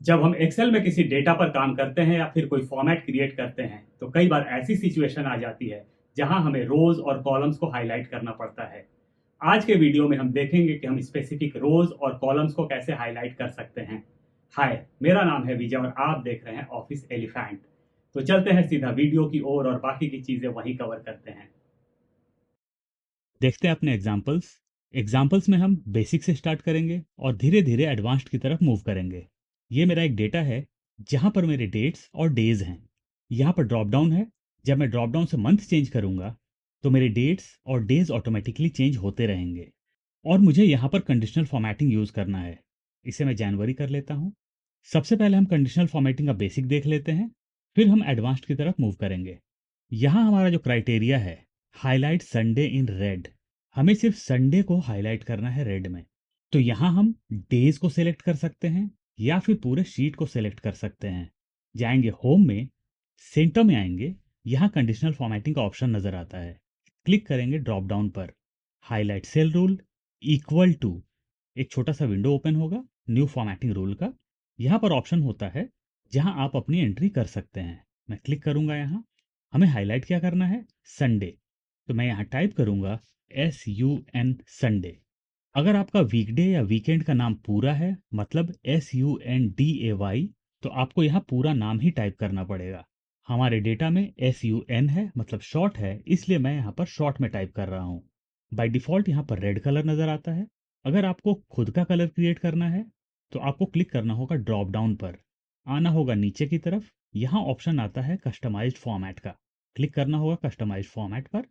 जब हम एक्सेल में किसी डेटा पर काम करते हैं या फिर कोई फॉर्मेट क्रिएट करते हैं तो कई बार ऐसी सिचुएशन आ जाती है जहां हमें रोज और कॉलम्स को हाईलाइट करना पड़ता है। आज के वीडियो में हम देखेंगे कि हम स्पेसिफिक रोज और कॉलम्स को कैसे हाईलाइट कर सकते हैं। हाय, मेरा नाम है विजय और आप देख रहे हैं ऑफिस एलिफेंट। तो चलते हैं सीधा वीडियो की ओर और बाकी की चीजें वहीं कवर करते हैं। देखते हैं अपने एग्जाम्पल्स में हम बेसिक से स्टार्ट करेंगे और धीरे धीरे एडवांस्ड की तरफ मूव करेंगे। ये मेरा एक डेटा है जहाँ पर मेरे डेट्स और डेज हैं। यहाँ पर ड्रॉप डाउन है। जब मैं ड्रॉप डाउन से मंथ चेंज करूँगा तो मेरे डेट्स और डेज ऑटोमेटिकली चेंज होते रहेंगे। और मुझे यहाँ पर कंडीशनल फॉर्मेटिंग यूज़ करना है। इसे मैं जनवरी कर लेता हूँ। सबसे पहले हम कंडीशनल फॉर्मेटिंग का बेसिक देख लेते हैं, फिर हम एडवांस्ड की तरफ मूव करेंगे। यहाँ हमारा जो क्राइटेरिया है, हाईलाइट संडे इन रेड। हमें सिर्फ संडे को हाईलाइट करना है रेड में। तो यहाँ हम डेज को सेलेक्ट कर सकते हैं या फिर पूरे शीट को सेलेक्ट कर सकते हैं। जाएंगे होम में, सेंटर में आएंगे, यहाँ कंडीशनल फॉर्मेटिंग का ऑप्शन नजर आता है। क्लिक करेंगे ड्रॉप डाउन पर, highlight cell rule equal to, एक छोटा सा विंडो ओपन होगा न्यू फॉर्मेटिंग रूल का। यहाँ पर ऑप्शन होता है जहाँ आप अपनी एंट्री कर सकते हैं। मैं क्लिक करूंगा यहाँ। हमें हाईलाइट क्या करना है, संडे। तो मैं यहाँ टाइप करूंगा SUN संडे। अगर आपका वीकडे या वीकेंड का नाम पूरा है, मतलब SUNDAY, तो आपको यहाँ पूरा नाम ही टाइप करना पड़ेगा। हमारे डेटा में SUN है, मतलब शॉर्ट है, इसलिए मैं यहाँ पर शॉर्ट में टाइप कर रहा हूँ। बाय डिफ़ॉल्ट यहाँ पर रेड कलर नज़र आता है। अगर आपको खुद का कलर क्रिएट करना है तो आपको क्लिक करना होगा ड्रॉप डाउन पर, आना होगा नीचे की तरफ। यहाँ ऑप्शन आता है कस्टमाइज्ड फॉर्मेट का, क्लिक करना होगा कस्टमाइज्ड फॉर्मेट पर।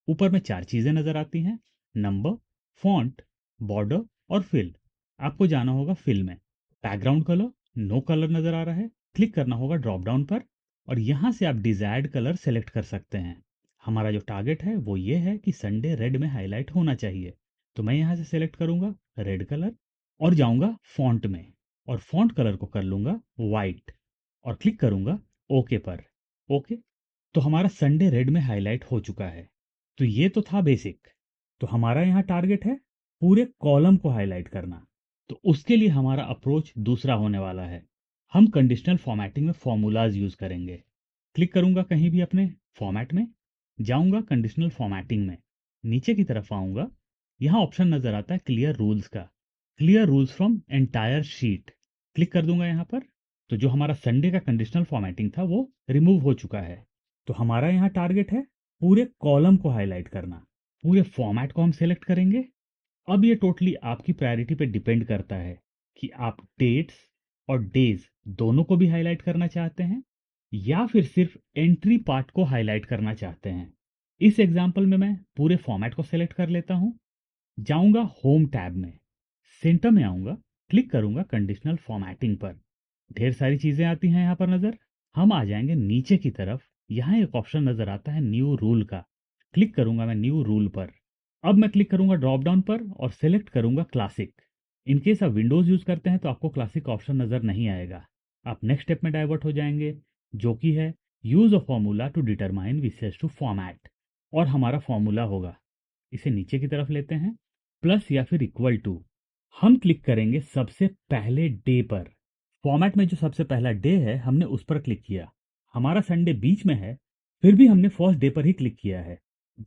ऊपर में चार चीज़ें नज़र आती हैं, नंबर, फॉन्ट, बॉर्डर और फिल। आपको जाना होगा फिल में। बैकग्राउंड कलर, नो कलर नज़र आ रहा है, क्लिक करना होगा ड्रॉप डाउन पर और यहाँ से आप डिजायर्ड कलर सेलेक्ट कर सकते हैं। हमारा जो टारगेट है वो ये है कि संडे रेड में हाईलाइट होना चाहिए। तो मैं यहाँ से सेलेक्ट करूँगा रेड कलर और जाऊँगा फॉन्ट में और फॉन्ट कलर को कर लूँगा वाइट और क्लिक करूँगा ओके पर। ओके, तो हमारा संडे रेड में हाईलाइट हो चुका है। तो ये तो था बेसिक। तो हमारा यहाँ टारगेट है पूरे कॉलम को हाईलाइट करना। तो उसके लिए हमारा अप्रोच दूसरा होने वाला है। हम कंडीशनल फॉर्मेटिंग में फॉर्मूलाज यूज करेंगे। क्लिक करूंगा कहीं भी अपने फॉर्मेट में, जाऊंगा कंडीशनल फॉर्मेटिंग में, नीचे की तरफ आऊंगा। यहाँ ऑप्शन नजर आता है क्लियर रूल्स का, clear rules from entire sheet. Click कर दूंगा यहाँ पर। तो जो हमारा संडे का कंडीशनल फॉर्मेटिंग था वो रिमूव हो चुका है। तो हमारा यहाँ टारगेट है पूरे कॉलम को हाईलाइट करना। पूरे फॉर्मेट को हम सेलेक्ट करेंगे। अब ये टोटली आपकी प्रायोरिटी पे डिपेंड करता है कि आप डेट्स और डेज दोनों को भी हाईलाइट करना चाहते हैं या फिर सिर्फ एंट्री पार्ट को हाईलाइट करना चाहते हैं। इस एग्जांपल में मैं पूरे फॉर्मेट को सेलेक्ट कर लेता हूं। जाऊंगा होम टैब में, सेंटर में आऊंगा, क्लिक करूंगा कंडीशनल फॉर्मेटिंग पर। ढेर सारी चीजें आती हैं यहाँ पर नजर। हम आ जाएंगे नीचे की तरफ। यहाँ एक ऑप्शन नजर आता है न्यू रूल का, क्लिक करूंगा मैं न्यू रूल पर। अब मैं क्लिक करूंगा ड्रॉप डाउन पर और सेलेक्ट करूंगा क्लासिक। इन केस आप विंडोज यूज करते हैं तो आपको क्लासिक ऑप्शन नजर नहीं आएगा। आप नेक्स्ट स्टेप में डाइवर्ट हो जाएंगे, जो कि है use a formula to determine विशेष टू फॉर्मेट। और हमारा फॉर्मूला होगा, इसे नीचे की तरफ लेते हैं, प्लस या फिर इक्वल टू। हम क्लिक करेंगे सबसे पहले डे पर। फॉर्मेट में जो सबसे पहला डे है हमने उस पर क्लिक किया। हमारा संडे बीच में है, फिर भी हमने फर्स्ट डे पर ही क्लिक किया है।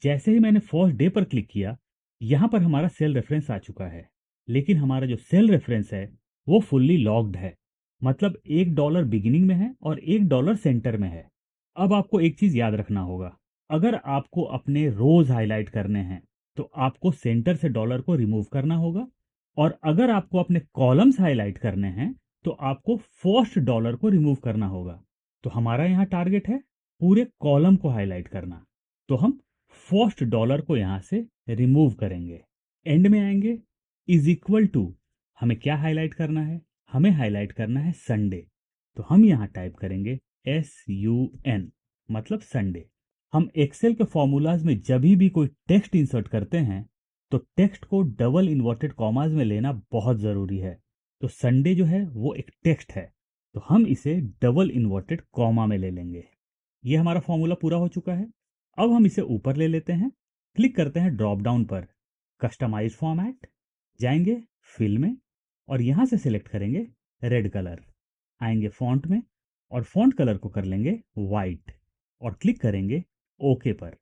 जैसे ही मैंने फर्स्ट डे पर क्लिक किया, यहाँ पर हमारा सेल रेफरेंस आ चुका है। लेकिन हमारा जो सेल रेफरेंस है वो फुल्ली लॉक्ड है, मतलब $1 बिगिनिंग में है और $1 सेंटर में है। अब आपको एक चीज याद रखना होगा, अगर आपको अपने रोज हाईलाइट करने हैं तो आपको सेंटर से डॉलर को रिमूव करना होगा, और अगर आपको अपने कॉलम्स हाईलाइट करने हैं तो आपको फर्स्ट डॉलर को रिमूव करना होगा। तो हमारा यहाँ टारगेट है पूरे कॉलम को हाईलाइट करना। तो हम फर्स्ट डॉलर को यहाँ से रिमूव करेंगे। एंड में आएंगे, इज इक्वल टू, हमें क्या हाईलाइट करना है, हमें हाईलाइट करना है संडे। तो हम यहाँ टाइप करेंगे SUN, मतलब संडे। हम एक्सेल के फॉर्मूलाज में जब भी कोई टेक्स्ट इंसर्ट करते हैं तो टेक्स्ट को डबल इन्वर्टेड कॉमाज में लेना बहुत ज़रूरी है। तो संडे जो है वो एक टेक्स्ट है, तो हम इसे डबल इन्वर्टेड कॉमा में ले लेंगे। ये हमारा फॉर्मूला पूरा हो चुका है। अब हम इसे ऊपर ले लेते हैं, क्लिक करते हैं ड्रॉप डाउन पर, कस्टमाइज फॉर्मेट, जाएंगे फिल में और यहाँ से सिलेक्ट करेंगे रेड कलर। आएंगे फॉन्ट में और फॉन्ट कलर को कर लेंगे वाइट और क्लिक करेंगे ओके पर।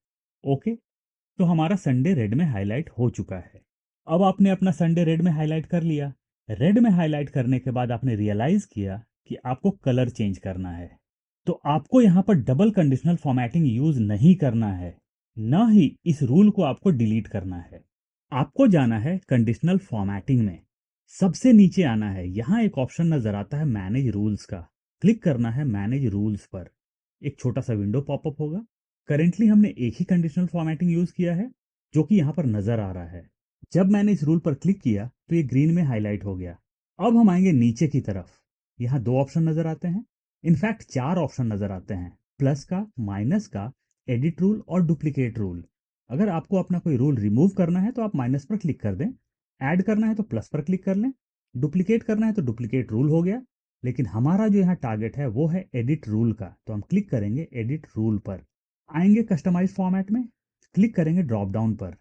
ओके, तो हमारा संडे रेड में हाईलाइट हो चुका है। अब आपने अपना संडे रेड में हाईलाइट कर लिया। रेड में हाईलाइट करने के बाद आपने रियलाइज किया कि आपको कलर चेंज करना है। तो आपको यहां पर डबल कंडीशनल फॉर्मेटिंग यूज नहीं करना है, ना ही इस रूल को आपको डिलीट करना है। आपको जाना है कंडीशनल फॉर्मेटिंग में, सबसे नीचे आना है। यहां एक ऑप्शन नजर आता है मैनेज रूल्स का, क्लिक करना है मैनेज रूल्स पर। एक छोटा सा विंडो पॉपअप होगा। करेंटली हमने एक ही कंडीशनल फॉर्मेटिंग यूज किया है, जो कि यहां पर नजर आ रहा है। जब मैंने इस रूल पर क्लिक किया तो ये ग्रीन में हाईलाइट हो गया। अब हम आएंगे नीचे की तरफ। यहाँ दो ऑप्शन नजर आते हैं, इनफैक्ट चार ऑप्शन नजर आते हैं, प्लस का, माइनस का, एडिट रूल और डुप्लीकेट रूल। अगर आपको अपना कोई रूल रिमूव करना है तो आप माइनस पर क्लिक कर दें, ऐड करना है तो प्लस पर क्लिक कर लें, डुप्लीकेट करना है तो डुप्लीकेट रूल हो गया। लेकिन हमारा जो यहाँ टारगेट है वो है एडिट रूल का, तो हम क्लिक करेंगे एडिट रूल पर। आएंगे कस्टमाइज फॉर्मेट में, क्लिक करेंगे ड्रॉप डाउन पर,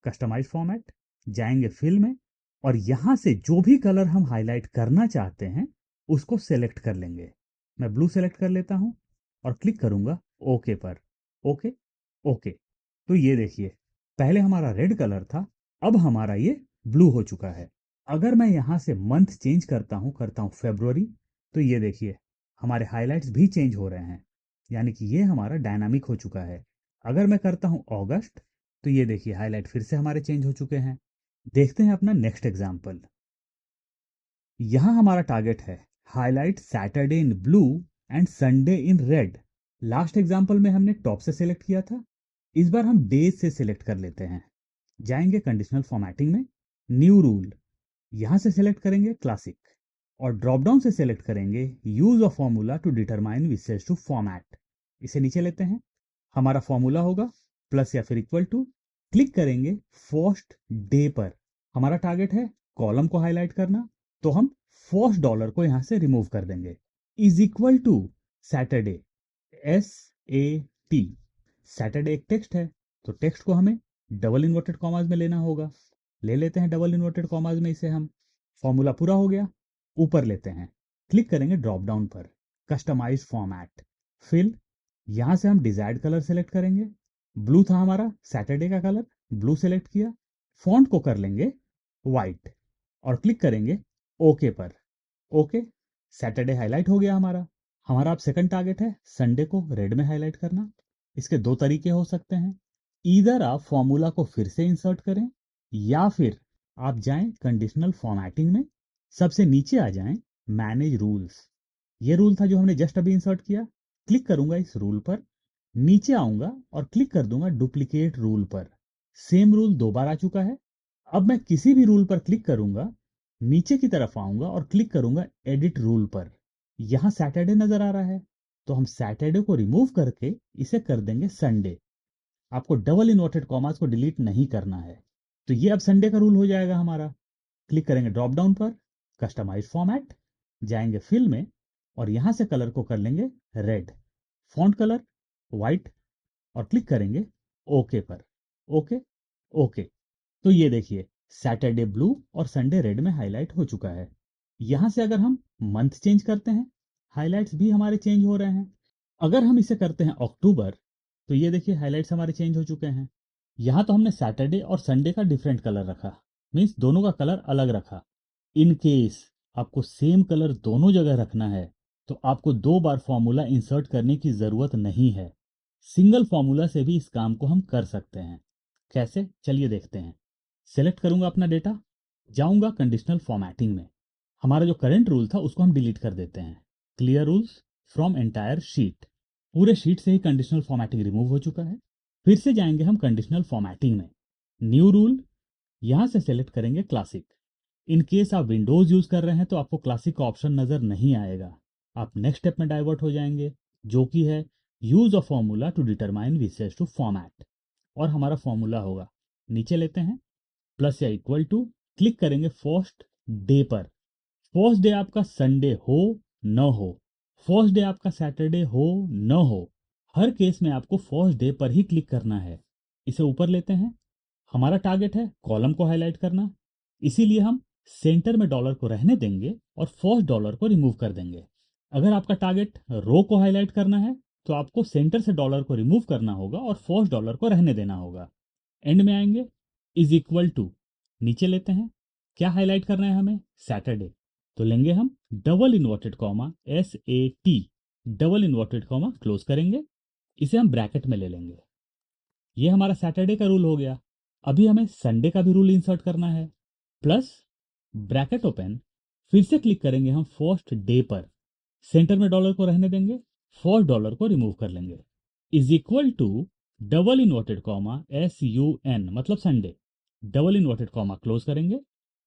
कस्टमाइज फॉर्मेट, जाएंगे फिल में और यहां से जो भी कलर हम हाईलाइट करना चाहते हैं उसको सेलेक्ट कर लेंगे। मैं ब्लू सेलेक्ट कर लेता हूं और क्लिक करूंगा ओके पर। ओके, ओके, तो ये देखिए, पहले हमारा रेड कलर था, अब हमारा ये ब्लू हो चुका है। अगर मैं यहां से मंथ चेंज करता हूं फरवरी, तो ये देखिए हमारे हाइलाइट्स भी चेंज हो रहे हैं, यानी कि ये हमारा डायनामिक हो चुका है। अगर मैं करता हूं अगस्त, तो ये देखिए हाइलाइट फिर से हमारे चेंज हो चुके हैं। देखते हैं अपना नेक्स्ट एग्जाम्पल। यहां हमारा टारगेट है highlight Saturday in blue and Sunday in red. Last example में हमने टॉप से सिलेक्ट किया था, इस बार हम डेज से सिलेक्ट कर लेते हैं। जाएंगे कंडीशनल फॉर्मेटिंग में, न्यू रूल, यहां से सिलेक्ट करेंगे क्लासिक और ड्रॉप डाउन से सिलेक्ट करेंगे use of formula to determine विशेष टू फॉर्मेट। इसे नीचे लेते हैं, हमारा फॉर्मूला होगा प्लस या फिर इक्वल टू, क्लिक करेंगे फर्स्ट डे पर। हमारा टारगेट है कॉलम को हाईलाइट करना, तो हम फर्स्ट डॉलर को यहां से रिमूव कर देंगे। Is equal to Saturday, S A T, Saturday एक टेक्स्ट है, तो टेक्स्ट को हमें डबल इन्वर्टेड कॉमास में लेना होगा। ले लेते हैं डबल इन्वर्टेड कॉमास में इसे हम। फॉर्मूला पूरा हो गया, ऊपर लेते हैं, क्लिक करेंगे ड्रॉप डाउन पर, कस्टमाइज फॉर्मेट, फिल, यहां से हम डिजायर्ड कलर सेलेक्ट करेंगे। ब्लू था हमारा सैटरडे का कलर, ब्लू सेलेक्ट किया, फॉन्ट को कर लेंगे वाइट और क्लिक करेंगे ओके पर। ओके, सैटरडे हाईलाइट हो गया हमारा। हमारा अब सेकंड टारगेट है संडे को रेड में हाईलाइट करना। इसके दो तरीके हो सकते हैं, इधर आप फॉर्मूला को फिर से इंसर्ट करें या फिर आप जाएं कंडीशनल फॉर्मेटिंग में, सबसे नीचे आ जाएं मैनेज रूल्स। ये रूल था जो हमने जस्ट अभी इंसर्ट किया, क्लिक करूंगा इस रूल पर, नीचे आऊंगा और क्लिक कर दूंगा डुप्लीकेट रूल पर। सेम रूल दो बार आ चुका है। अब मैं किसी भी रूल पर क्लिक करूंगा, नीचे की तरफ आऊंगा और क्लिक करूंगा एडिट रूल पर। यहां सैटरडे नजर आ रहा है, तो हम सैटरडे को रिमूव करके इसे कर देंगे संडे। आपको डबल इन्वर्टेड कॉमास को डिलीट नहीं करना है, तो ये अब संडे का रूल हो जाएगा हमारा। क्लिक करेंगे ड्रॉप डाउन पर, कस्टमाइज फॉर्मेट, जाएंगे फिल में और यहां से कलर को कर लेंगे रेड, फॉन्ट कलर व्हाइट और क्लिक करेंगे ओके पर। ओके, ओके, तो ये देखिए सैटरडे ब्लू और संडे रेड में हाईलाइट हो चुका है। यहां से अगर हम मंथ चेंज करते हैं, हाईलाइट्स भी हमारे चेंज हो रहे हैं। अगर हम इसे करते हैं अक्टूबर, तो ये देखिए हाइलाइट्स हमारे चेंज हो चुके हैं। यहाँ तो हमने सैटरडे और संडे का डिफरेंट कलर रखा, मीन्स दोनों का कलर अलग रखा। इन केस आपको सेम कलर दोनों जगह रखना है, तो आपको दो बार फॉर्मूला इंसर्ट करने की ज़रूरत नहीं है। सिंगल फॉर्मूला से भी इस काम को हम कर सकते हैं। कैसे, चलिए देखते हैं। सेलेक्ट करूंगा अपना डेटा, जाऊंगा कंडीशनल फॉर्मेटिंग में। हमारा जो करंट रूल था उसको हम डिलीट कर देते हैं। Clear rules from entire sheet, पूरे शीट से ही कंडीशनल फॉर्मेटिंग रिमूव हो चुका है। फिर से जाएंगे हम कंडीशनल फॉर्मेटिंग में, न्यू रूल, यहां से सेलेक्ट करेंगे क्लासिक। इन केस आप विंडोज यूज कर रहे हैं तो आपको क्लासिक का ऑप्शन नजर नहीं आएगा। आप नेक्स्ट स्टेप में डाइवर्ट हो जाएंगे, जो कि है use of formula to determine विशेष टू फॉर्मेट। और हमारा फॉर्मूला होगा, नीचे लेते हैं, प्लस या इक्वल टू, क्लिक करेंगे फर्स्ट डे पर। फर्स्ट डे आपका संडे हो न हो, फर्स्ट डे आपका सैटरडे हो न हो, हर केस में आपको फर्स्ट डे पर ही क्लिक करना है। इसे ऊपर लेते हैं, हमारा टारगेट है कॉलम को हाईलाइट करना, इसीलिए हम सेंटर में डॉलर को रहने देंगे और फर्स्ट डॉलर को रिमूव कर देंगे। अगर आपका टारगेट रो को हाईलाइट करना है तो आपको सेंटर से डॉलर को रिमूव करना होगा और फर्स्ट डॉलर को रहने देना होगा। एंड में आएंगे, इज इक्वल टू, नीचे लेते हैं, क्या हाईलाइट करना है हमें, सैटरडे, तो लेंगे हम double inverted comma SAT, double inverted comma close करेंगे, इसे हम ब्रैकेट में ले लेंगे। ये हमारा सैटरडे का रूल हो गया। अभी हमें संडे का भी रूल इंसर्ट करना है, प्लस ब्रैकेट ओपन, फिर से क्लिक करेंगे हम फर्स्ट डे पर, सेंटर में डॉलर को रहने देंगे, फर्स्ट डॉलर को रिमूव कर लेंगे, is equal to double inverted comma SUN मतलब Sunday, double inverted comma close करेंगे,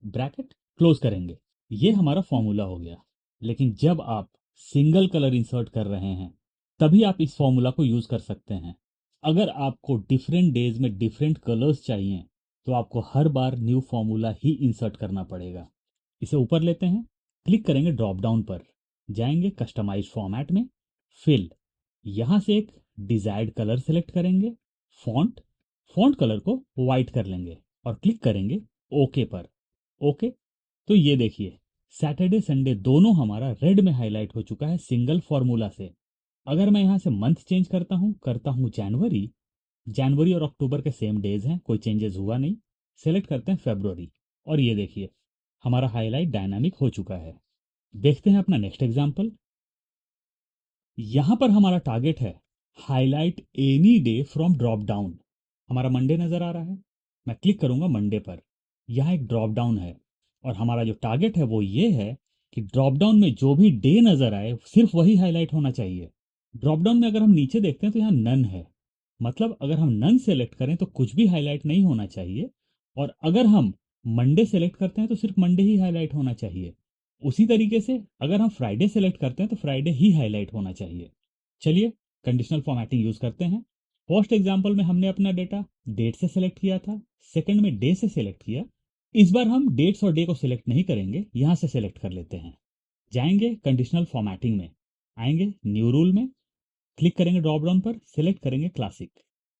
ब्रैकेट क्लोज करेंगे। ये हमारा फॉर्मूला हो गया। लेकिन जब आप सिंगल कलर इंसर्ट कर रहे हैं तभी आप इस फॉर्मूला को यूज कर सकते हैं। अगर आपको डिफरेंट डेज में डिफरेंट कलर्स चाहिए तो आपको हर बार न्यू फॉर्मूला ही इंसर्ट करना पड़ेगा। इसे ऊपर लेते हैं, क्लिक करेंगे ड्रॉप डाउन पर, जाएंगे कस्टमाइज फॉर्मेट में, फिल, यहां से एक डिजायर्ड कलर सेलेक्ट करेंगे, फॉन्ट, फॉन्ट कलर को वाइट कर लेंगे और क्लिक करेंगे ओके पर। ओके, तो ये देखिए सैटरडे संडे दोनों हमारा रेड में हाईलाइट हो चुका है सिंगल फॉर्मूला से। अगर मैं यहां से मंथ चेंज करता हूं जनवरी, जनवरी और अक्टूबर के सेम डेज हैं, कोई चेंजेस हुआ नहीं। सेलेक्ट करते हैं फेब्रुवरी, और ये देखिए हमारा हाईलाइट डायनामिक हो चुका है। देखते हैं अपना नेक्स्ट एग्जांपल। यहां पर हमारा टारगेट है highlight any day from drop down. हमारा मंडे नजर आ रहा है, मैं क्लिक करूंगा मंडे पर, यहां एक ड्रॉप डाउन है और हमारा जो टारगेट है वो ये है कि ड्रॉप डाउन में जो भी डे नजर आए सिर्फ वही हाईलाइट होना चाहिए। ड्रॉप डाउन में अगर हम नीचे देखते हैं तो यहाँ नन है, मतलब अगर हम नन सेलेक्ट करें तो कुछ भी हाईलाइट नहीं होना चाहिए, और अगर हम मंडे सेलेक्ट करते हैं तो सिर्फ मंडे ही हाईलाइट होना चाहिए। उसी तरीके से अगर हम फ्राइडे सेलेक्ट करते हैं तो फ्राइडे ही हाईलाइट होना चाहिए। चलिए कंडीशनल फॉर्मेटिंग यूज करते हैं। फर्स्ट एग्जांपल में हमने अपना डेटा डेट से सेलेक्ट किया था, सेकंड में डे से सेलेक्ट किया। इस बार हम डेट्स और डे को सिलेक्ट नहीं करेंगे, यहां से सेलेक्ट कर लेते हैं। जाएंगे कंडीशनल फॉर्मेटिंग में, आएंगे न्यू रूल में, क्लिक करेंगे ड्रॉप डाउन पर, सिलेक्ट करेंगे क्लासिक,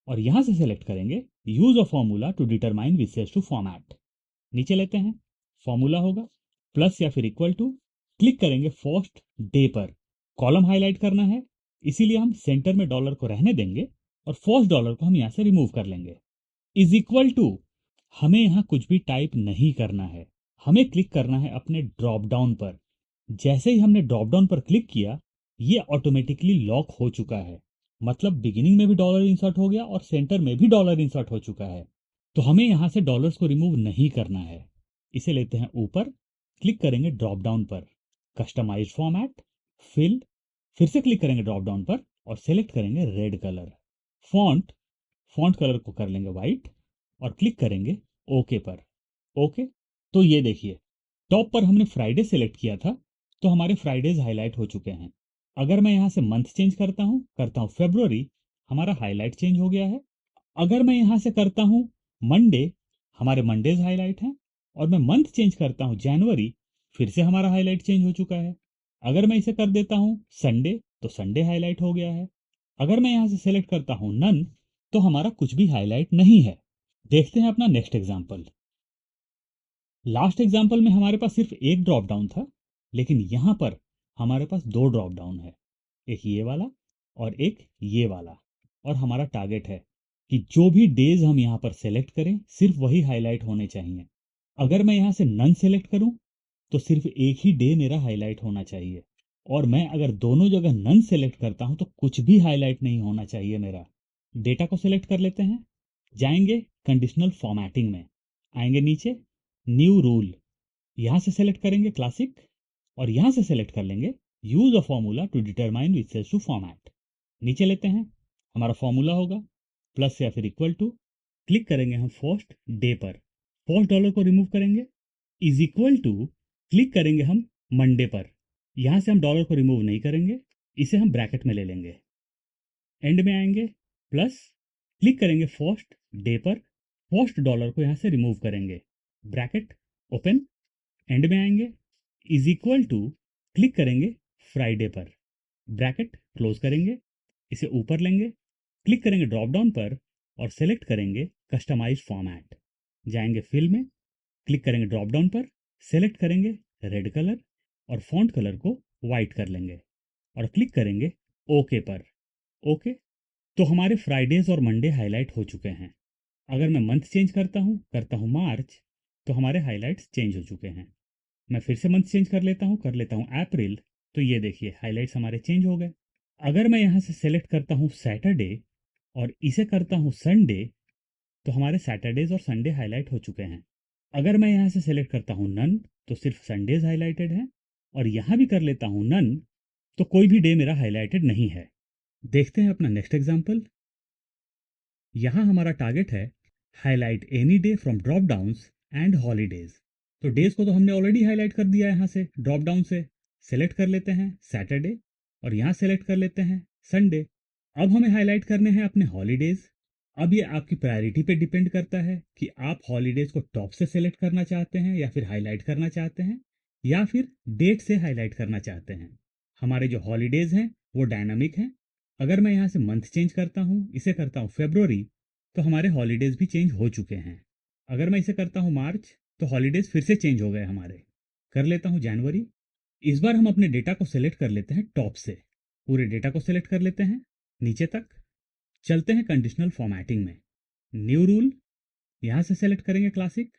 और यहां से सिलेक्ट करेंगे use a formula to determine विसेस टू फॉर्मेट। नीचे लेते हैं, फॉर्मूला होगा प्लस या फिर इक्वल टू, क्लिक करेंगे फर्स्ट डे पर, कॉलम हाईलाइट करना है इसीलिए हम सेंटर में डॉलर को रहने देंगे और फर्स्ट डॉलर को हम यहां से रिमूव कर लेंगे, इज इक्वल टू, हमें यहां कुछ भी टाइप नहीं करना है, हमें क्लिक करना है अपने ड्रॉप डाउन पर। जैसे ही हमने ड्रॉप डाउन पर क्लिक किया ये ऑटोमेटिकली लॉक हो चुका है, मतलब बिगिनिंग में भी डॉलर इंसर्ट हो गया और सेंटर में भी डॉलर इंसर्ट हो चुका है। तो हमें यहां से डॉलर्स को रिमूव नहीं करना है। इसे लेते हैं ऊपर, क्लिक करेंगे ड्रॉप डाउन पर, कस्टमाइज फॉर्मेट, फिल, फिर से क्लिक करेंगे ड्रॉप डाउन पर और सेलेक्ट करेंगे red colour, font, font colour को कर लेंगे वाइट और क्लिक करेंगे ओके पर। ओके, तो ये देखिए टॉप पर हमने फ्राइडे सेलेक्ट किया था तो हमारे फ्राइडेज हाईलाइट हो चुके हैं। अगर मैं यहां से मंथ चेंज करता हूं फेब्रुवरी, हमारा हाईलाइट चेंज हो गया है। अगर मैं यहां से करता हूं मंडे, हमारे मंडेज हाईलाइट हैं, और मैं मंथ चेंज करता हूं जनवरी, फिर से हमारा हाईलाइट चेंज हो चुका है। अगर मैं इसे कर देता हूं संडे तो संडे हाईलाइट हो गया है। अगर मैं यहां से सेलेक्ट करता हूं नन तो हमारा कुछ भी हाईलाइट नहीं है। देखते हैं अपना नेक्स्ट एग्जाम्पल। लास्ट एग्जाम्पल में हमारे पास सिर्फ एक ड्रॉप डाउन था, लेकिन यहां पर हमारे पास दो ड्रॉप डाउन है, एक ये वाला और एक ये वाला। और हमारा टारगेट है कि जो भी डेज हम यहां पर सेलेक्ट करें सिर्फ वही हाईलाइट होने चाहिए। अगर मैं यहां से नन सेलेक्ट करूं तो सिर्फ एक ही डे मेरा हाईलाइट होना चाहिए, और मैं अगर दोनों जगह नन सेलेक्ट करता हूं तो कुछ भी हाईलाइट नहीं होना चाहिए मेरा। डेटा को सेलेक्ट कर लेते हैं, जाएंगे कंडीशनल फॉर्मेटिंग में, आएंगे नीचे न्यू रूल, यहां से सेलेक्ट करेंगे क्लासिक और यहां से सेलेक्ट कर लेंगे use a formula to determine विसेस टू फॉर्मेट। नीचे लेते हैं, हमारा फॉर्मूला होगा प्लस या फिर इक्वल टू, क्लिक करेंगे हम फर्स्ट डे पर, फर्स्ट डॉलर को रिमूव करेंगे, इज इक्वल टू, क्लिक करेंगे हम मंडे पर, यहां से हम डॉलर को रिमूव नहीं करेंगे, इसे हम ब्रैकेट में ले लेंगे। एंड में आएंगे प्लस, क्लिक करेंगे फर्स्ट डे पर, फर्स्ट डॉलर को यहां से रिमूव करेंगे, ब्रैकेट ओपन, एंड में आएंगे इज इक्वल टू, क्लिक करेंगे फ्राइडे पर, ब्रैकेट क्लोज करेंगे, इसे ऊपर लेंगे, क्लिक करेंगे ड्रॉप डाउन पर और सेलेक्ट करेंगे कस्टमाइज फॉर्मेट, जाएंगे फिल में, क्लिक करेंगे ड्रॉप डाउन पर, सेलेक्ट करेंगे रेड कलर और फॉन्ट कलर को वाइट कर लेंगे। और क्लिक करेंगे ओके पर। ओके, तो हमारे फ्राइडेज और मंडे हाईलाइट हो चुके हैं। अगर मैं मंथ चेंज करता हूँ मार्च, तो हमारे हाईलाइट्स चेंज हो चुके हैं। मैं फिर से मंथ चेंज कर लेता हूँ अप्रैल, तो ये देखिए हाईलाइट्स हमारे चेंज हो गए। अगर मैं यहाँ से सेलेक्ट करता हूँ सैटरडे और इसे करता हूँ संडे, तो हमारे सैटरडेज और संडे हाईलाइट हो चुके हैं। अगर मैं यहाँ से सेलेक्ट करता हूँ नन, तो सिर्फ संडेज हाईलाइटेड हैं, और यहाँ भी कर लेता हूँ नन, तो कोई भी डे मेरा हाईलाइटेड नहीं है। देखते हैं अपना नेक्स्ट एग्जाम्पल। यहाँ हमारा टारगेट है highlight any day from drop downs and holidays. तो डेज को तो हमने ऑलरेडी हाईलाइट कर दिया है, यहाँ से ड्रॉप डाउन से सेलेक्ट कर लेते हैं सैटरडे और यहाँ सेलेक्ट कर लेते हैं संडे। अब हमें हाईलाइट करने हैं अपने हॉलीडेज। अब ये आपकी प्रायोरिटी पे डिपेंड करता है कि आप हॉलीडेज को टॉप से सेलेक्ट करना चाहते हैं या फिर हाईलाइट करना चाहते हैं, या फिर डेट से हाईलाइट करना चाहते हैं। हमारे जो हॉलीडेज हैं वो डायनामिक हैं। अगर मैं यहाँ से मंथ चेंज करता हूँ, इसे करता हूँ फेब्रुवरी, तो हमारे हॉलीडेज भी चेंज हो चुके हैं। अगर मैं इसे करता हूँ मार्च, तो हॉलीडेज फिर से चेंज हो गए हमारे। कर लेता हूँ जनवरी। इस बार हम अपने डेटा को सेलेक्ट कर लेते हैं टॉप से, पूरे डेटा को सेलेक्ट कर लेते हैं नीचे तक। चलते हैं कंडीशनल फॉर्मेटिंग में। न्यू रूल, यहाँ से सेलेक्ट करेंगे क्लासिक।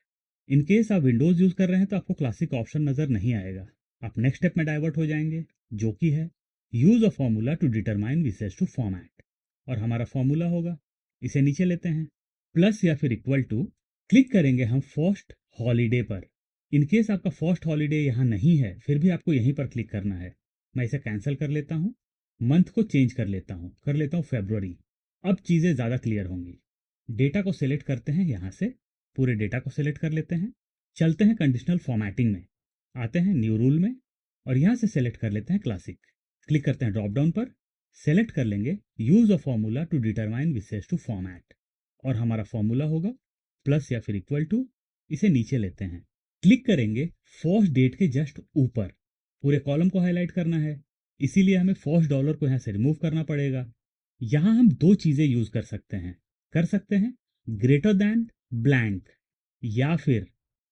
इन केस आप विंडोज़ यूज़ कर रहे हैं तो आपको क्लासिक ऑप्शन नज़र नहीं आएगा, आप नेक्स्ट स्टेप में डाइवर्ट हो जाएंगे, जो कि है use a formula to determine विसेस टू फॉर्मेट। और हमारा फॉर्मूला होगा, इसे नीचे लेते हैं, प्लस या फिर इक्वल टू, क्लिक करेंगे हम फर्स्ट हॉलीडे पर। इन केस आपका फर्स्ट हॉलीडे यहाँ नहीं है, फिर भी आपको यहीं पर क्लिक करना है। मैं इसे कैंसिल कर लेता हूँ, मंथ को चेंज कर लेता हूँ फेब्रुवरी। अब चीज़ें ज़्यादा क्लियर होंगी। डेटा को सिलेक्ट करते हैं यहाँ से, पूरे डेटा को सिलेक्ट कर लेते हैं। चलते हैं कंडीशनल फॉर्मेटिंग में, आते हैं न्यू रूल में और यहाँ से सेलेक्ट कर लेते हैं क्लासिक। क्लिक करते हैं ड्रॉप डाउन पर, सेलेक्ट कर लेंगे use a formula to determine विसेस टू फॉर्मेट, और हमारा फॉर्मूला होगा प्लस या फिर इक्वल टू। इसे नीचे लेते हैं, क्लिक करेंगे फर्स्ट डेट के जस्ट ऊपर। पूरे कॉलम को हाईलाइट करना है, इसीलिए हमें फर्स्ट डॉलर को यहाँ से रिमूव करना पड़ेगा। यहाँ हम दो चीज़ें यूज कर सकते हैं ग्रेटर दैन ब्लैंक या फिर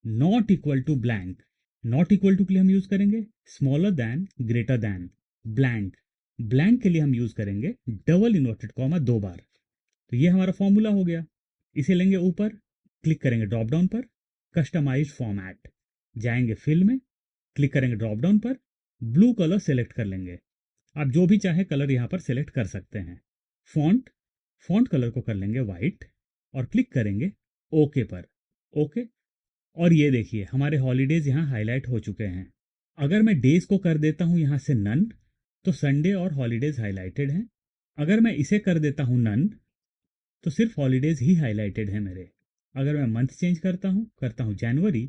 not equal to blank. Not equal to के लिए हम यूज करेंगे smaller than greater than. Blank, blank के लिए हम यूज करेंगे डबल इन्वर्टेड कॉमा 2 बार। तो ये हमारा फॉर्मूला हो गया। इसे लेंगे ऊपर, क्लिक करेंगे ड्रॉप डाउन पर, कस्टमाइज फॉर्मेट, जाएंगे फिल में, क्लिक करेंगे ड्रॉप डाउन पर, ब्लू कलर सेलेक्ट कर लेंगे। आप जो भी चाहे कलर यहाँ पर सेलेक्ट कर सकते हैं। फॉन्ट, फॉन्ट कलर को कर लेंगे वाइट और क्लिक करेंगे ओके पर। ओके, और ये देखिए हमारे हॉलीडेज यहाँ हाईलाइट हो चुके हैं। अगर मैं डेज को कर देता हूँ यहाँ से नन, तो संडे और हॉलीडेज हाईलाइटेड हैं। अगर मैं इसे कर देता हूँ नन, तो सिर्फ हॉलीडेज ही हाईलाइटेड है मेरे। अगर मैं मंथ चेंज करता हूँ जनवरी,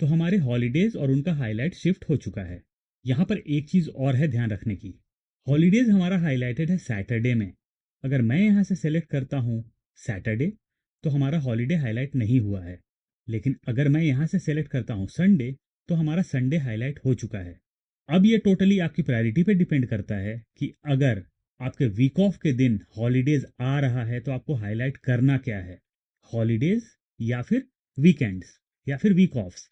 तो हमारे हॉलीडेज और उनका हाईलाइट शिफ्ट हो चुका है। यहाँ पर एक चीज़ और है ध्यान रखने की, हॉलीडेज हमारा हाईलाइटेड है सैटरडे में। अगर मैं यहाँ से सेलेक्ट करता हूँ सैटरडे, तो हमारा हॉलीडे हाईलाइट नहीं हुआ है। लेकिन अगर मैं यहाँ से सेलेक्ट करता हूँ संडे, तो हमारा संडे हाईलाइट हो चुका है। अब ये टोटली आपकी प्रायोरिटी पे डिपेंड करता है कि अगर आपके वीक ऑफ के दिन हॉलीडेज आ रहा है तो आपको हाईलाइट करना क्या है, हॉलीडेज या फिर वीकेंड्स या फिर वीक ऑफ्स।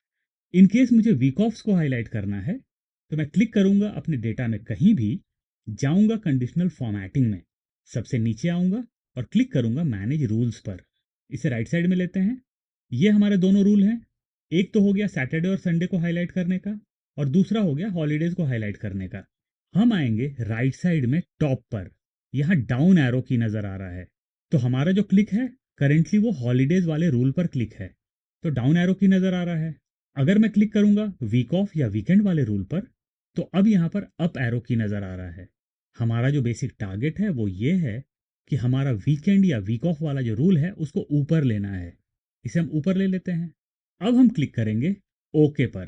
इन केस मुझे वीक ऑफ्स को हाईलाइट करना है, तो मैं क्लिक करूंगा अपने डेटा में कहीं भी, जाऊंगा कंडीशनल फॉर्मेटिंग में, सबसे नीचे आऊंगा और क्लिक करूंगा मैनेज रूल्स पर। इसे राइट साइड में लेते हैं। ये हमारे दोनों रूल हैं, एक तो हो गया सैटरडे और संडे को हाईलाइट करने का, और दूसरा हो गया हॉलीडेज को हाईलाइट करने का। हम आएंगे राइट साइड में टॉप पर, यहाँ डाउन एरो की नजर आ रहा है, तो हमारा जो क्लिक है करेंटली वो हॉलीडेज वाले रूल पर क्लिक है, तो डाउन एरो की नजर आ रहा है। अगर मैं क्लिक करूंगा वीक ऑफ या वीकेंड वाले रूल पर, तो अब यहाँ पर अप एरो की नजर आ रहा है। हमारा जो बेसिक टारगेट है वो ये है कि हमारा वीकेंड या वीक ऑफ वाला जो रूल है उसको ऊपर लेना है। इसे हम ऊपर ले लेते हैं। अब हम क्लिक करेंगे ओके पर,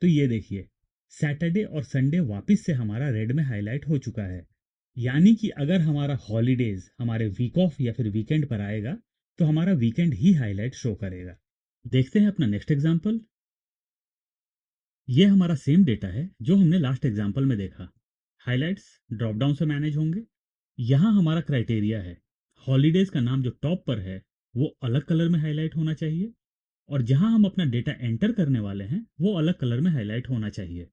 तो ये देखिए सैटरडे और संडे वापस से हमारा रेड में हाईलाइट हो चुका है। यानी कि अगर हमारा हॉलीडेज हमारे वीक ऑफ या फिर वीकेंड पर आएगा, तो हमारा वीकेंड ही हाईलाइट शो करेगा। देखते हैं अपना नेक्स्ट एग्जांपल। ये हमारा सेम डेटा है जो हमने लास्ट एग्जांपल में देखा। हाइलाइट्स ड्रॉप डाउन से मैनेज होंगे। यहाँ हमारा क्राइटेरिया है हॉलीडेज का नाम जो टॉप पर है वो अलग कलर में हाईलाइट होना चाहिए, और जहां हम अपना डेटा एंटर करने वाले हैं वो अलग कलर में हाईलाइट होना चाहिए।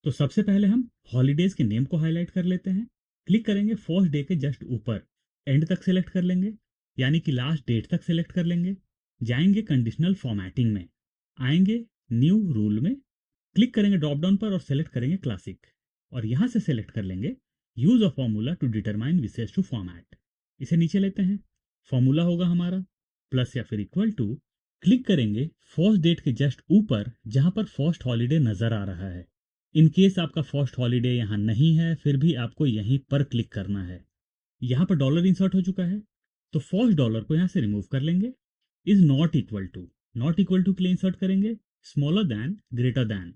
तो सबसे पहले हम हॉलीडेज के नेम को हाईलाइट कर लेते हैं। क्लिक करेंगे फर्स्ट डे के जस्ट ऊपर, एंड तक सेलेक्ट कर लेंगे, यानी कि लास्ट डेट तक सेलेक्ट कर लेंगे। जाएंगे कंडीशनल फॉर्मेटिंग में, आएंगे न्यू रूल में, क्लिक करेंगे ड्रॉप डाउन पर और सेलेक्ट करेंगे क्लासिक, और यहां से सेलेक्ट कर लेंगे use a formula to determine विसेस टू फॉर्मेट। इसे नीचे लेते हैं, फॉर्मूला होगा हमारा प्लस या फिर इक्वल टू, क्लिक करेंगे फर्स्ट डेट के जस्ट ऊपर जहां पर फर्स्ट हॉलीडे नजर आ रहा है। इन केस आपका फर्स्ट हॉलीडे यहाँ नहीं है, फिर भी आपको यहीं पर क्लिक करना है। यहाँ पर डॉलर इंसर्ट हो चुका है, तो फर्स्ट डॉलर को यहाँ से रिमूव कर लेंगे। Is not equal to, not equal to के लिए इंसर्ट करेंगे smaller than greater than,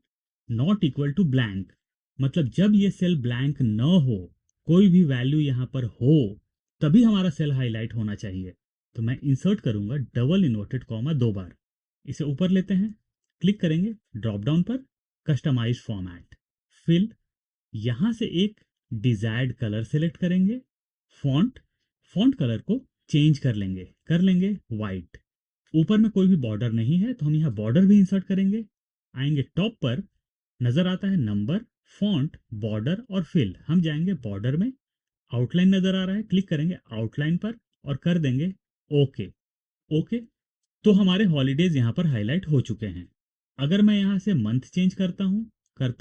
not equal to blank, मतलब जब ये सेल ब्लैंक न हो, कोई भी वैल्यू यहाँ पर हो, तभी हमारा सेल हाईलाइट होना चाहिए। तो मैं इंसर्ट करूंगा डबल इन्वर्टेड कॉमा 2 बार। इसे ऊपर लेते हैं, क्लिक करेंगे ड्रॉप डाउन पर, कस्टमाइज फॉर्मेट, फिल, यहां से एक डिजायर्ड कलर सेलेक्ट करेंगे, फॉन्ट, फॉन्ट कलर को चेंज कर लेंगे वाइट। ऊपर में कोई भी बॉर्डर नहीं है तो हम यहाँ बॉर्डर भी इंसर्ट करेंगे। आएंगे टॉप पर, नजर आता है नंबर, फॉन्ट, बॉर्डर और फिल, हम जाएंगे बॉर्डर में, आउटलाइन नजर आ रहा है, क्लिक करेंगे आउटलाइन पर और कर देंगे ओके। ओके, तो हमारे हॉलीडेज यहाँ पर हाईलाइट हो चुके हैं। अगर मैं यहाँ से मंथ चेंज करता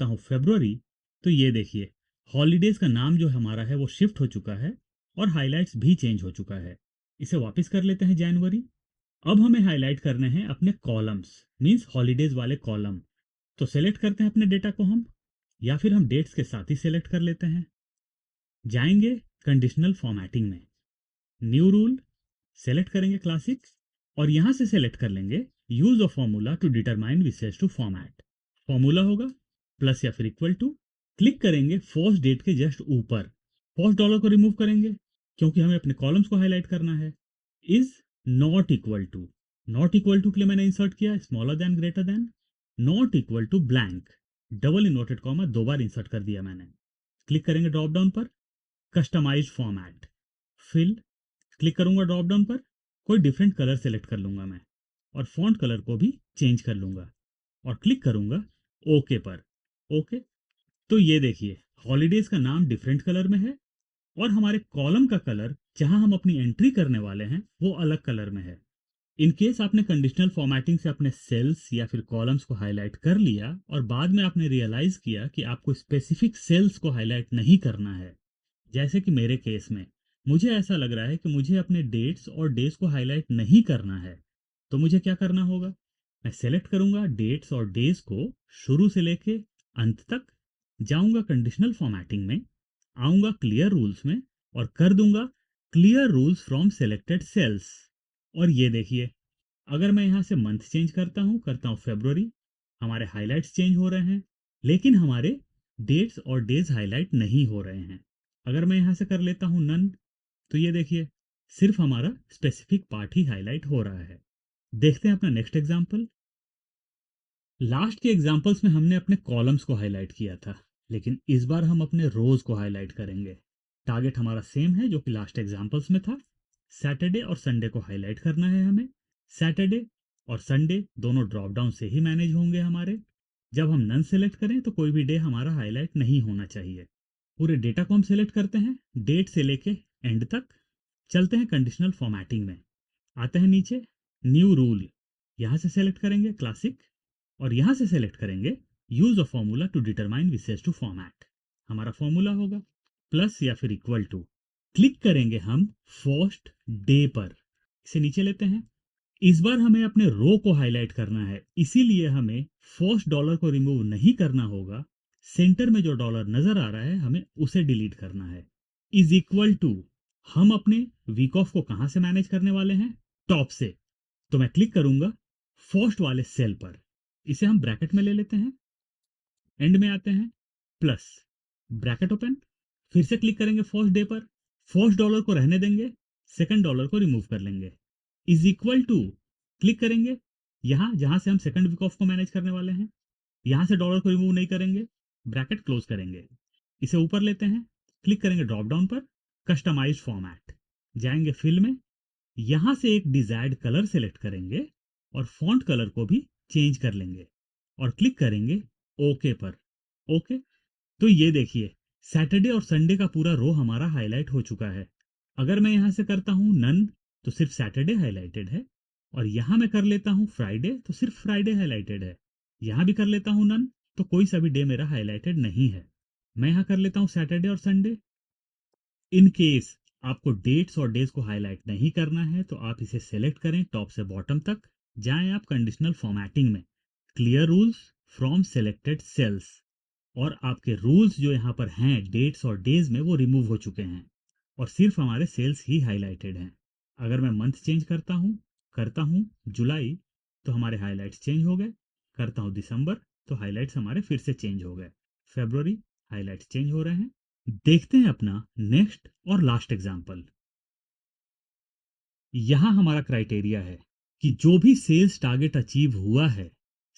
हूँ फरवरी, तो ये देखिए हॉलीडेज का नाम जो हमारा है वो शिफ्ट हो चुका है और हाईलाइट्स भी चेंज हो चुका है। इसे वापस कर लेते हैं जनवरी। अब हमें हाईलाइट करने हैं अपने कॉलम्स, मींस हॉलीडेज वाले कॉलम। तो सेलेक्ट करते हैं अपने डेटा को हम, या फिर हम डेट्स के साथ ही सेलेक्ट कर लेते हैं। जाएंगे कंडीशनल फॉर्मेटिंग में, न्यू रूल, सेलेक्ट करेंगे क्लासिक, और यहां से सेलेक्ट कर लेंगे use of formula to determine विसेस टू फॉर्मेट। फॉर्मूला होगा प्लस या फिर इक्वल टू, क्लिक करेंगे फर्स्ट डेट के जस्ट ऊपर, फर्स्ट डॉलर को रिमूव करेंगे क्योंकि हमें अपने कॉलम्स को हाईलाइट करना है। Is not equal to, not equal to के लिए मैंने इंसर्ट किया smaller than greater than, not equal to blank, double inverted comma 2 बार इंसर्ट कर दिया मैंने। क्लिक करेंगे ड्रॉप डाउन पर, कस्टमाइज फॉर्मेट, फिल, क्लिक करूंगा ड्रॉप डाउन पर, कोई डिफरेंट कलर सेलेक्ट कर लूंगा मैं, और फॉन्ट कलर को भी चेंज कर लूंगा और क्लिक करूंगा ओके पर। ओके, तो ये देखिए हॉलीडेज का नाम डिफरेंट कलर में है और हमारे कॉलम का कलर जहां हम अपनी एंट्री करने वाले हैं वो अलग कलर में है। इन केस आपने कंडीशनल फॉर्मेटिंग से अपने सेल्स या फिर कॉलम्स को हाईलाइट कर लिया और बाद में आपने रियलाइज किया कि आपको स्पेसिफिक सेल्स को हाईलाइट नहीं करना है, जैसे कि मेरे केस में मुझे ऐसा लग रहा है कि मुझे अपने डेट्स और डेज को हाईलाइट नहीं करना है, तो मुझे क्या करना होगा, मैं सेलेक्ट करूंगा डेट्स और डेज को शुरू से लेके अंत तक, जाऊंगा कंडीशनल फॉर्मेटिंग में, आऊंगा क्लियर रूल्स में और कर दूंगा clear rules from selected cells. और ये देखिए अगर मैं यहाँ से मंथ चेंज करता हूँ फरवरी, हमारे हाइलाइट्स चेंज हो रहे हैं, लेकिन हमारे डेट्स और डेज हाईलाइट नहीं हो रहे हैं। अगर मैं यहाँ से कर लेता हूँ नन, तो ये देखिए सिर्फ हमारा स्पेसिफिक पार्ट ही हाईलाइट हो रहा है। देखते हैं अपना नेक्स्ट एग्जाम्पल। लास्ट के एग्जाम्पल्स में हमने अपने कॉलम्स को हाईलाइट किया था, लेकिन इस बार हम अपने रोज को हाईलाइट करेंगे। टारगेट हमारा सेम है जो कि लास्ट एग्जाम्पल्स में था, सैटरडे और संडे को हाईलाइट करना है हमें। सैटरडे और संडे दोनों ड्रॉप डाउन से ही मैनेज होंगे हमारे। जब हम नन सेलेक्ट करें तो कोई भी डे हमारा हाईलाइट नहीं होना चाहिए। पूरे डेटा को हम सेलेक्ट करते हैं डेट से लेके एंड तक। चलते हैं कंडीशनल फॉर्मेटिंग में, आते हैं नीचे न्यू रूल, यहां से सेलेक्ट करेंगे क्लासिक और यहां से सेलेक्ट करेंगे use a formula to determine विसेस टू फॉर्मेट। हमारा फॉर्मूला होगा प्लस या फिर इक्वल टू, क्लिक करेंगे हम फर्स्ट डे पर, इसे नीचे लेते हैं। इस बार हमें अपने रो को हाईलाइट करना है, इसीलिए हमें फर्स्ट डॉलर को रिमूव नहीं करना होगा, सेंटर में जो डॉलर नजर आ रहा है हमें उसे डिलीट करना है। इज इक्वल टू, हम अपने वीक ऑफ को कहां से मैनेज करने वाले हैं, टॉप से, तो मैं क्लिक करूंगा फर्स्ट वाले सेल पर, इसे हम ब्रैकेट में ले लेते हैं, एंड में आते हैं प्लस, ब्रैकेट ओपन, फिर से क्लिक करेंगे फर्स्ट डे पर, फर्स्ट डॉलर को रहने देंगे, सेकंड डॉलर को रिमूव कर लेंगे। इज इक्वल टू, क्लिक करेंगे यहां जहां से हम सेकंड वीक ऑफ को मैनेज करने वाले हैं, यहां से डॉलर को रिमूव नहीं करेंगे, ब्रैकेट क्लोज करेंगे। इसे ऊपर लेते हैं, क्लिक करेंगे ड्रॉप डाउन पर, कस्टमाइज फॉर्मेट, जाएंगे फिल में, यहां से एक डिजायर्ड कलर सेलेक्ट करेंगे और फॉन्ट कलर को भी चेंज कर लेंगे और क्लिक करेंगे ओके पर। ओके, तो ये देखिए सैटरडे और संडे का पूरा रो हमारा हाईलाइट हो चुका है। अगर मैं यहाँ से करता हूँ नन, तो सिर्फ सैटरडे हाईलाइटेड है। और यहाँ मैं कर लेता हूँ फ्राइडे, तो सिर्फ फ्राइडे हाईलाइटेड है। यहाँ भी कर लेता हूँ नन, तो कोई सा भी डे मेरा हाईलाइटेड नहीं है। मैं यहाँ कर लेता हूँ सैटरडे और संडे। इन केस आपको डेट्स और डेज को हाईलाइट नहीं करना है, तो आप इसे सेलेक्ट करें टॉप से बॉटम तक। जाएं आप कंडीशनल फॉर्मेटिंग में, clear rules from selected cells, और आपके रूल्स जो यहाँ पर हैं डेट्स और डेज में, वो रिमूव हो चुके हैं और सिर्फ हमारे सेल्स ही हाईलाइटेड हैं। अगर मैं मंथ चेंज करता हूँ जुलाई, तो हमारे हाईलाइट्स चेंज हो गए। करता हूँ दिसंबर, तो हाईलाइट्स हमारे फिर से चेंज हो गए। फेब्रुवरी, हाईलाइट्स चेंज हो रहे हैं। देखते हैं अपना नेक्स्ट और लास्ट एग्जाम्पल। यहां हमारा क्राइटेरिया है कि जो भी सेल्स टारगेट अचीव हुआ है,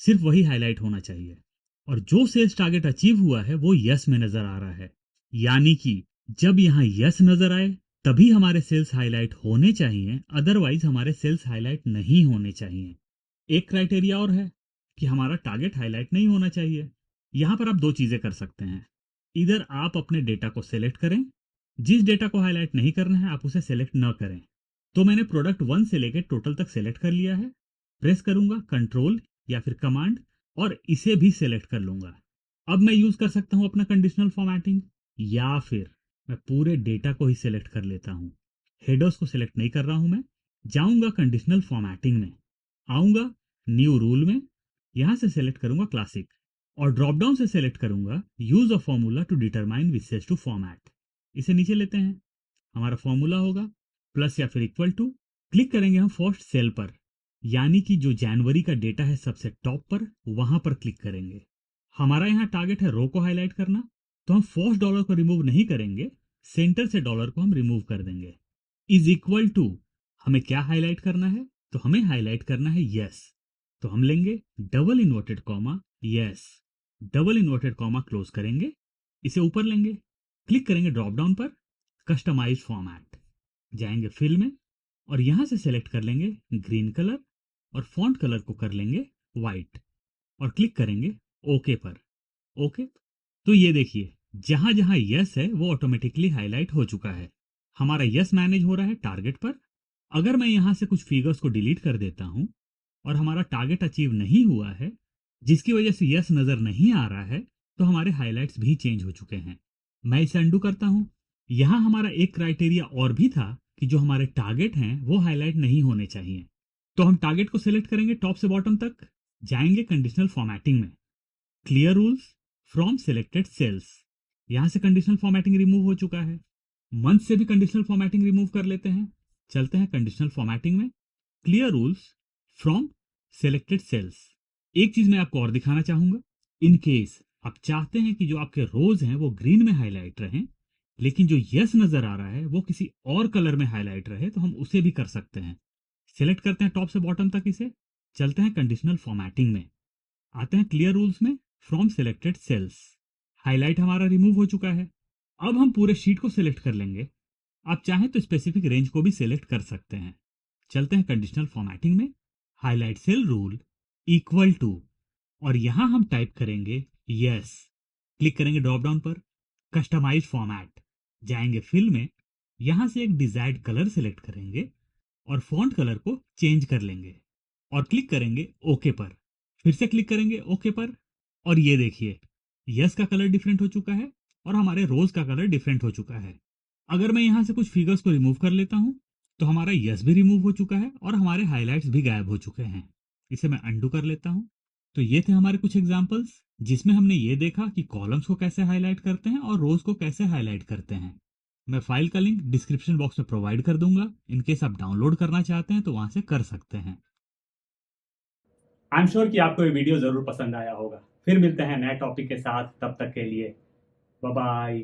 सिर्फ वही हाईलाइट होना चाहिए। और जो सेल्स टारगेट अचीव हुआ है वो यस में नजर आ रहा है। यानी कि जब यहां यस नजर आए तभी हमारे सेल्स हाईलाइट होने चाहिए, अदरवाइज हमारे सेल्स हाईलाइट नहीं होने चाहिए। एक क्राइटेरिया और है कि हमारा टारगेट हाईलाइट नहीं होना चाहिए। यहां पर आप दो चीजें कर सकते हैं। इधर आप अपने डेटा को सिलेक्ट करें, जिस डेटा को हाईलाइट नहीं करना है आप उसे सिलेक्ट न करें। तो मैंने प्रोडक्ट 1 से लेकर टोटल तक सिलेक्ट कर लिया है। प्रेस करूंगा कंट्रोल या फिर कमांड, और इसे भी सिलेक्ट कर लूंगा। अब मैं यूज कर सकता हूं अपना कंडीशनल फॉर्मेटिंग, या फिर मैं पूरे डेटा को ही सिलेक्ट कर लेता हूं। हेडर्स को सिलेक्ट नहीं कर रहा हूं मैं। जाऊंगा कंडीशनल फॉर्मेटिंग में, आऊंगा न्यू रूल में, यहां से सिलेक्ट करूंगा क्लासिक, और ड्रॉप डाउन से सिलेक्ट करूंगा use a formula to determine which cells to format. इसे नीचे लेते हैं। हमारा फॉर्मूला होगा प्लस या फिर इक्वल टू, क्लिक करेंगे हम फर्स्ट सेल पर, यानी कि जो जनवरी का डेटा है सबसे टॉप पर, वहां पर क्लिक करेंगे। हमारा यहाँ टारगेट है रो को हाईलाइट करना, तो हम फर्स्ट डॉलर को रिमूव नहीं करेंगे, सेंटर से डॉलर को हम रिमूव कर देंगे। इज इक्वल टू, हमें क्या हाईलाइट करना है, तो हमें हाईलाइट करना है यस। तो हम लेंगे double inverted comma yes, double inverted comma close करेंगे, इसे ऊपर लेंगे, क्लिक करेंगे ड्रॉप डाउन पर, कस्टमाइज फॉर्मेट, जाएंगे फिल में, और यहां से सेलेक्ट कर लेंगे ग्रीन कलर, और फॉन्ट कलर को कर लेंगे वाइट, और क्लिक करेंगे ओके पर। ओके, तो ये देखिए जहां जहां यस है वो ऑटोमेटिकली हाईलाइट हो चुका है। हमारा यस मैनेज हो रहा है टारगेट पर। अगर मैं यहां से कुछ फिगर्स को डिलीट कर देता हूं और हमारा टारगेट अचीव नहीं हुआ है, जिसकी वजह से यस नजर नहीं आ रहा है, तो हमारे हाईलाइट्स भी चेंज हो चुके हैं। मैं इसे अंडू करता हूं। यहां हमारा एक क्राइटेरिया और भी था कि जो हमारे टारगेट हैं वो हाईलाइट नहीं होने चाहिए। तो हम टारगेट को सिलेक्ट करेंगे टॉप से बॉटम तक, जाएंगे कंडीशनल फॉर्मेटिंग में, clear rules from selected cells, यहां से कंडीशनल फॉर्मेटिंग रिमूव हो चुका है। मंथ से भी कंडीशनल फॉर्मेटिंग रिमूव कर लेते हैं। चलते हैं कंडीशनल फॉर्मेटिंग में, clear rules from selected cells. एक चीज मैं आपको और दिखाना चाहूंगा। इन केस आप चाहते हैं कि जो आपके रोज हैं वो ग्रीन में हाईलाइट रहें, लेकिन जो यस नजर आ रहा है वो किसी और कलर में हाईलाइट रहे, तो हम उसे भी कर सकते हैं। सिलेक्ट करते हैं टॉप से बॉटम तक इसे, चलते हैं कंडीशनल फॉर्मेटिंग में, आते हैं क्लियर रूल्स में फ्रॉम सिलेक्टेड सेल्स। हाईलाइट हमारा रिमूव हो चुका है। अब हम पूरे शीट को सिलेक्ट कर लेंगे। आप चाहें तो स्पेसिफिक रेंज को भी सिलेक्ट कर सकते हैं। चलते हैं कंडीशनल फॉर्मेटिंग में, highlight cell rule equal to, और यहां हम टाइप करेंगे यस, क्लिक करेंगे ड्रॉप डाउन पर, कस्टमाइज फॉर्मेट, जाएंगे फिल में, यहां से एक डिजायर्ड कलर सिलेक्ट करेंगे और फॉन्ट कलर को चेंज कर लेंगे, और क्लिक करेंगे ओके पर। फिर से क्लिक करेंगे ओके पर, और ये देखिए यस का कलर डिफरेंट हो चुका है और हमारे रोज का कलर डिफरेंट हो चुका है। अगर मैं यहां से कुछ फिगर्स को रिमूव कर लेता हूं, तो हमारा यस भी रिमूव हो चुका है और हमारे हाईलाइट्स भी गायब हो चुके हैं। इसे मैं अंडू कर लेता हूं। तो ये थे हमारे कुछ एग्जांपल्स, जिसमें हमने ये देखा कि कॉलम्स को कैसे हाईलाइट करते हैं और रोज को कैसे हाईलाइट करते हैं। मैं फाइल का लिंक डिस्क्रिप्शन बॉक्स में प्रोवाइड कर दूंगा, इनकेस आप डाउनलोड करना चाहते हैं तो वहां से कर सकते हैं। आई एम श्योर कि आपको ये वीडियो जरूर पसंद आया होगा। फिर मिलते हैं नए टॉपिक के साथ, तब तक के लिए बाय बाय।